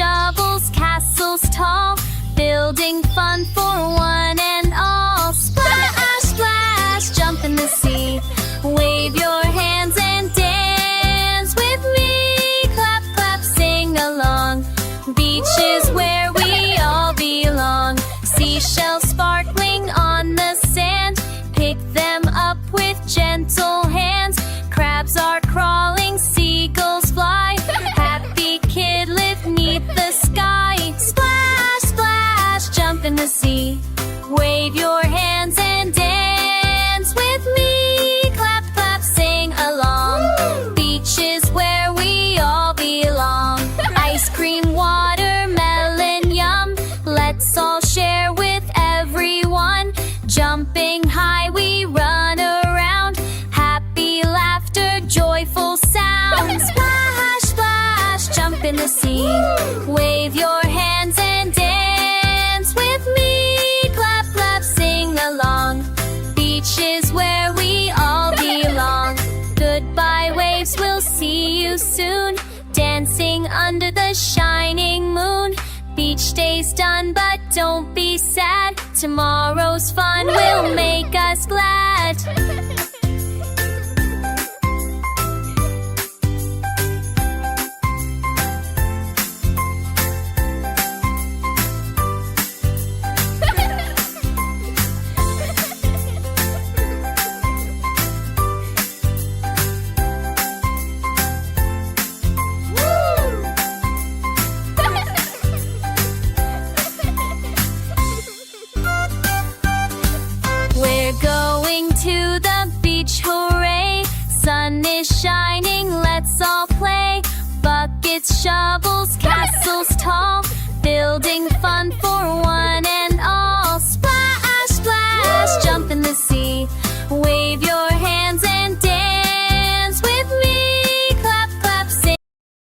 shovels, castles tall, building fun for one and all. Splash, splash, jump in the sea, wave your hands and dance with me. Clap, clap, sing along, beach is where we all belong. Seashells sparkling on the sand, pick them up with gentle hands. Crabs are crawling, seagulls fly, happy kid live neath the sky. Splash, splash, jump in the sea, wave your hands and dance with me. Clap, clap, sing along, beach is where we all belong. Ice cream, watermelon, yum, let's all share with everyone. Jumping high we run around, happy laughter, joyful sound. Splash, splash, jump in the sea, wave your hands and dance with me. Clap, clap, sing along, beach is where we all belong. Goodbye waves, we'll see you soon, dancing under the shining moon. Beach day's done, but don't be sad, tomorrow's fun will make us glad. Sun is shining, let's all play. Buckets, shovels, castles tall, building